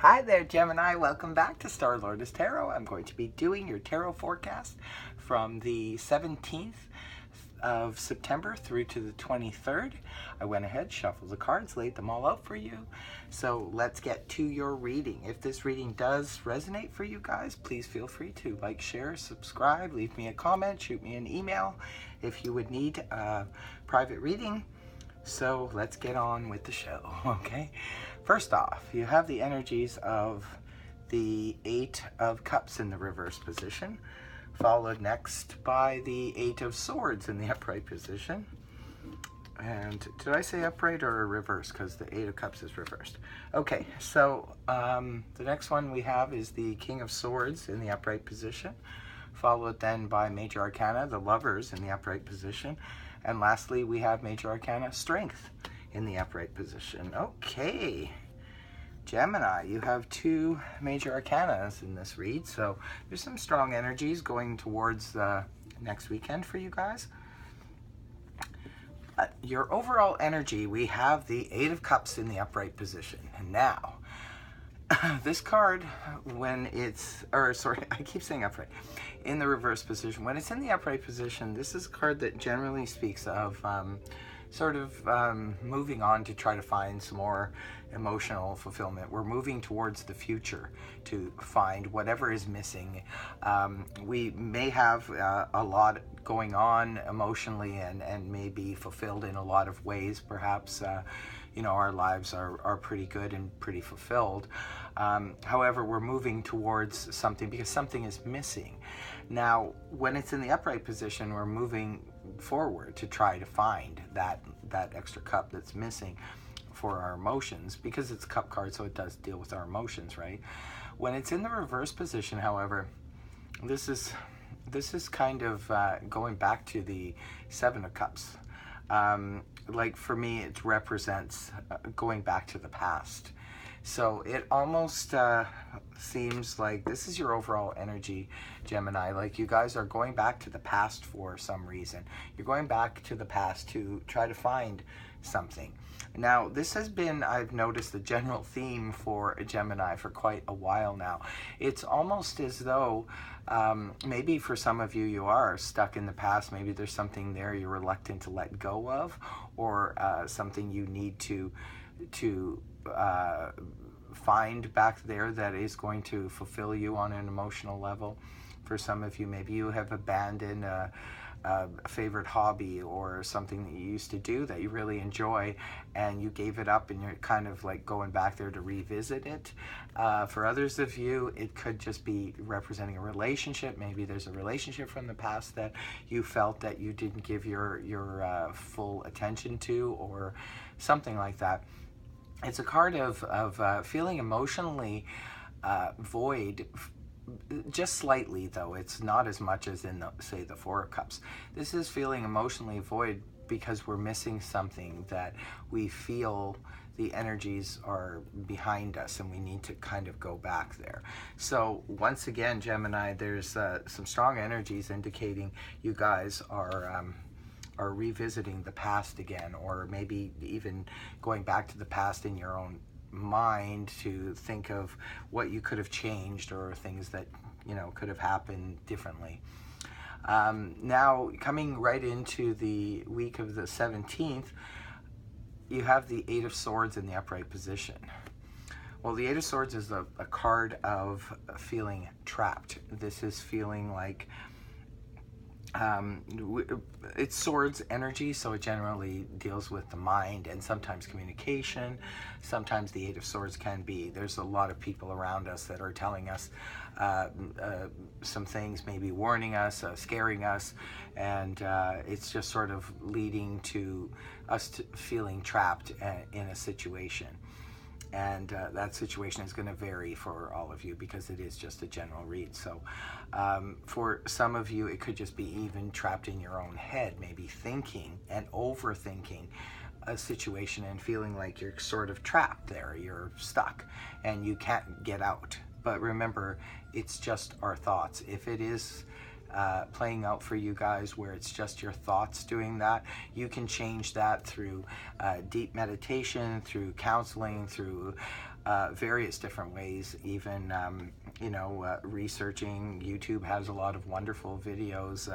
Hi there, Gemini. Welcome back to Star Lordess Tarot. I'm going to be doing your tarot forecast from the 17th of September through to the 23rd. I went ahead, shuffled the cards, laid them all out for you. So let's get to your reading. If this reading does resonate for you guys, please feel free to like, share, subscribe, leave me a comment, shoot me an email if you would need a private reading. So let's get on with the show, okay? First off, you have the energies of the Eight of Cups in the reverse position, followed next by the Eight of Swords in the upright position. And did I say upright or reverse? Because the Eight of Cups is reversed. Okay, so the next one we have is the King of Swords in the upright position, followed then by Major Arcana, the Lovers in the upright position. And lastly, we have Major Arcana, Strength in the upright position. Okay, Gemini, you have two Major Arcanas in this read, so there's some strong energies going towards next weekend for you guys. Your overall energy, we have the Eight of Cups in the upright position. And now, this card, when it's, or sorry, I keep saying upright, in the reverse position. When it's in the upright position, this is a card that generally speaks of moving on to try to find some more emotional fulfillment. We're moving towards the future to find whatever is missing. We may have a lot going on emotionally and may be fulfilled in a lot of ways, perhaps. You know, our lives are pretty good and pretty fulfilled. However, we're moving towards something because something is missing. Now, when it's in the upright position, we're moving forward to try to find that extra cup that's missing for our emotions, because it's a cup card, so it does deal with our emotions, right? When it's in the reverse position, however, this is kind of going back to the Seven of Cups. Like for me, it represents going back to the past. So it almost seems like this is your overall energy, Gemini. Like you guys are going back to the past for some reason. You're going back to the past to try to find something. Now, this has been, I've noticed, the general theme for a Gemini for quite a while now. It's almost as though maybe for some of you, you are stuck in the past. Maybe there's something there you're reluctant to let go of, or something you need to find back there that is going to fulfill you on an emotional level. For some of you, maybe you have abandoned a favorite hobby or something that you used to do that you really enjoy, and you gave it up and you're kind of like going back there to revisit it. For others of you, it could just be representing a relationship. Maybe there's a relationship from the past that you felt that you didn't give your full attention to, or something like that. It's a card of feeling emotionally void, just slightly though. It's not as much as in, say, the Four of Cups. This is feeling emotionally void because we're missing something that we feel the energies are behind us, and we need to kind of go back there. So once again, Gemini, there's some strong energies indicating you guys are revisiting the past again, or maybe even going back to the past in your own mind to think of what you could have changed, or things that, you know, could have happened differently. Now, coming right into the week of the 17th, you have the Eight of Swords in the upright position. Well, the Eight of Swords is a card of feeling trapped. This is feeling like it's swords energy, so it generally deals with the mind and sometimes communication. Sometimes the Eight of Swords can be, there's a lot of people around us that are telling us some things, maybe warning us, scaring us, and it's just sort of leading to us feeling trapped in a situation. And that situation is going to vary for all of you because it is just a general read. So for some of you, it could just be even trapped in your own head, maybe thinking and overthinking a situation and feeling like you're sort of trapped there, you're stuck and you can't get out. But remember, it's just our thoughts. If it is playing out for you guys where it's just your thoughts doing that, you can change that through deep meditation, through counseling, through various different ways, even researching. YouTube has a lot of wonderful videos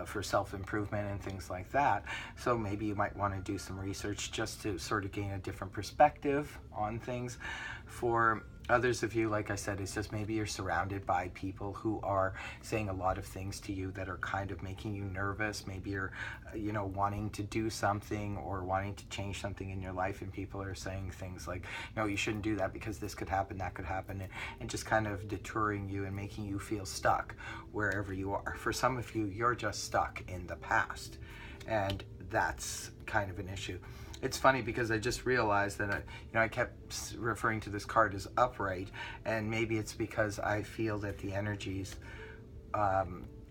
for self-improvement and things like that. So maybe you might want to do some research just to sort of gain a different perspective on things. For others of you, like I said, it's just maybe you're surrounded by people who are saying a lot of things to you that are kind of making you nervous. Maybe you're, wanting to do something or wanting to change something in your life, and people are saying things like, no, you shouldn't do that because this could happen, that could happen, and just kind of deterring you and making you feel stuck wherever you are. For some of you, you're just stuck in the past, and that's kind of an issue. It's funny because I just realized that I kept referring to this card as upright, and maybe it's because I feel that the energies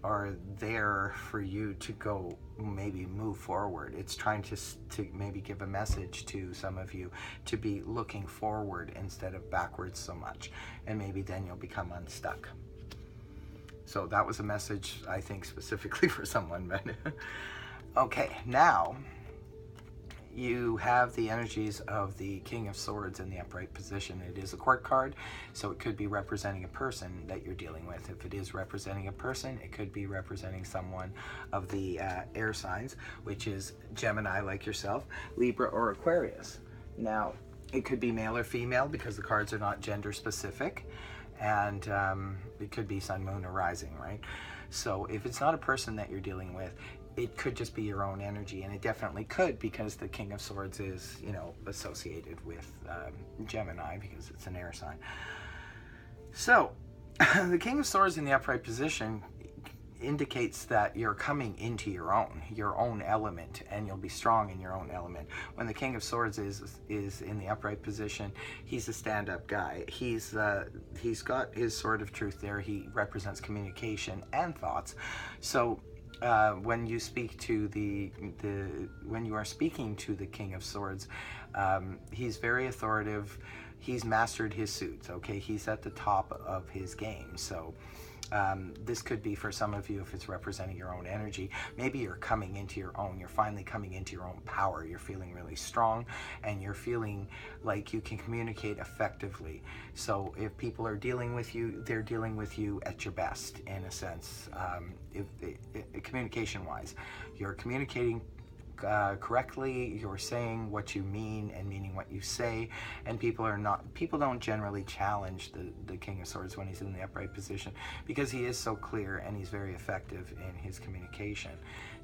are there for you to go, maybe move forward. It's trying to maybe give a message to some of you to be looking forward instead of backwards so much, and maybe then you'll become unstuck. So that was a message, I think, specifically for someone. But okay, now you have the energies of the King of Swords in the upright position. It is a court card, so it could be representing a person that you're dealing with. If it is representing a person, it could be representing someone of the air signs, which is Gemini, like yourself, Libra, or Aquarius. Now, it could be male or female because the cards are not gender specific, and it could be sun, moon, or rising, right? So if it's not a person that you're dealing with, it could just be your own energy, and it definitely could, because the King of Swords is, associated with Gemini because it's an air sign. So the King of Swords in the upright position indicates that you're coming into your own element, and you'll be strong in your own element. When the King of Swords is in the upright position, he's a stand-up guy. He's got his sword of truth there. He represents communication and thoughts. So when you speak to when you are speaking to the King of Swords, he's very authoritative. He's mastered his suits. Okay, he's at the top of his game. So this could be for some of you, if it's representing your own energy, maybe you're coming into your own. You're finally coming into your own power. You're feeling really strong, and you're feeling like you can communicate effectively. So if people are dealing with you, they're dealing with you at your best, in a sense. Communication-wise, you're communicating correctly, you're saying what you mean and meaning what you say, and people don't generally challenge the King of Swords when he's in the upright position, because he is so clear and he's very effective in his communication.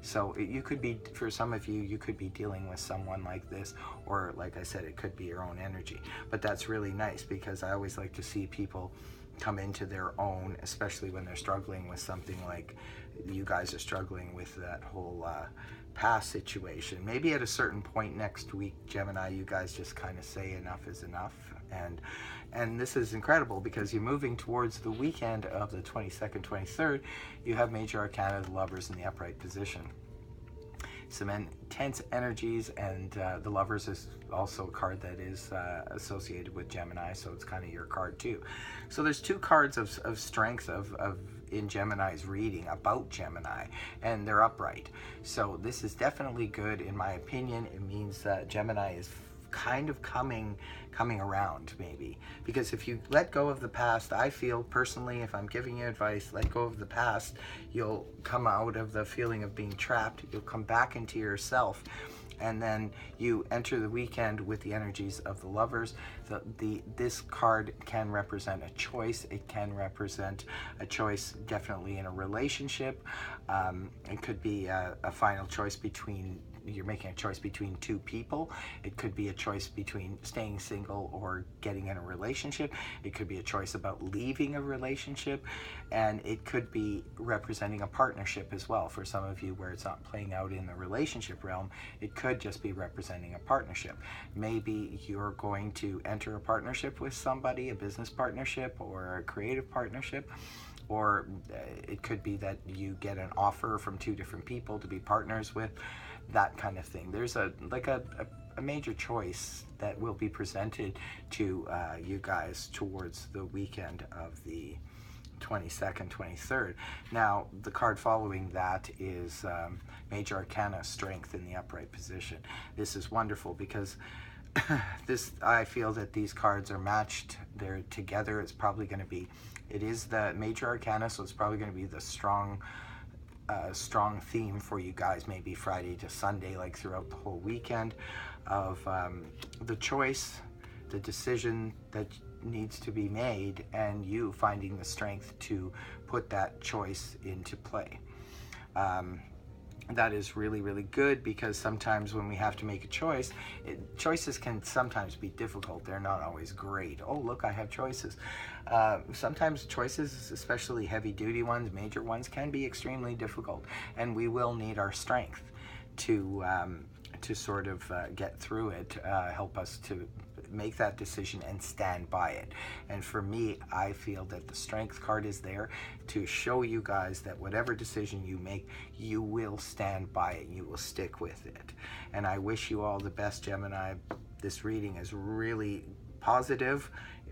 So you could be, for some of you, you could be dealing with someone like this, or like I said, it could be your own energy. But that's really nice, because I always like to see people come into their own, especially when they're struggling with something like you guys are struggling with, that whole past situation. Maybe at a certain point next week, Gemini, you guys just kind of say enough is enough, and this is incredible because you're moving towards the weekend of the 22nd, 23rd. You have Major Arcana, the Lovers, in the upright position. Some intense energies, and the Lovers is also a card that is associated with Gemini, so it's kind of your card too. So there's two cards of strength in Gemini's reading about Gemini, and they're upright. So this is definitely good, in my opinion. It means that Gemini is kind of coming around, maybe, because if you let go of the past, I feel personally, if I'm giving you advice, let go of the past, you'll come out of the feeling of being trapped, you'll come back into yourself, and then you enter the weekend with the energies of the Lovers. This card can represent a choice. It can represent a choice definitely in a relationship. It could be a final choice between, you're making a choice between two people. It could be a choice between staying single or getting in a relationship. It could be a choice about leaving a relationship, and it could be representing a partnership as well. For some of you, where it's not playing out in the relationship realm, it could just be representing a partnership. Maybe you're going to enter a partnership with somebody, a business partnership or a creative partnership, or it could be that you get an offer from two different people to be partners with, that kind of thing. There's a major choice that will be presented to you guys towards the weekend of the 22nd, 23rd. Now, the card following that is Major Arcana, Strength, in the upright position. This is wonderful because I feel that these cards are matched. They're together. It's probably going to be, it is the major arcana, so it's probably going to be the strong theme for you guys, maybe Friday to Sunday, like throughout the whole weekend, of the choice, the decision that needs to be made, and you finding the strength to put that choice into play. That is really, really good, because sometimes when we have to make a choice, choices can sometimes be difficult. They're not always great. Oh, look, I have choices. Sometimes choices, especially heavy duty ones, major ones, can be extremely difficult, and we will need our strength to sort of get through it, help us to make that decision and stand by it. And for me, I feel that the strength card is there to show you guys that whatever decision you make, you will stand by it, you will stick with it. And I wish you all the best, Gemini. This reading is really positive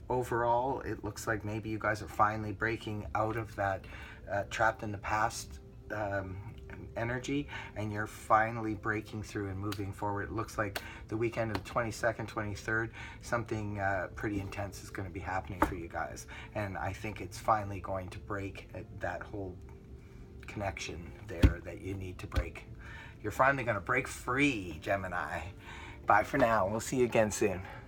overall. It looks like maybe you guys are finally breaking out of that trapped in the past energy, and you're finally breaking through and moving forward. It looks like the weekend of the 22nd, 23rd, something pretty intense is going to be happening for you guys, and I think it's finally going to break that whole connection there that you need to break. You're finally going to break free, Gemini. Bye for now. We'll see you again soon.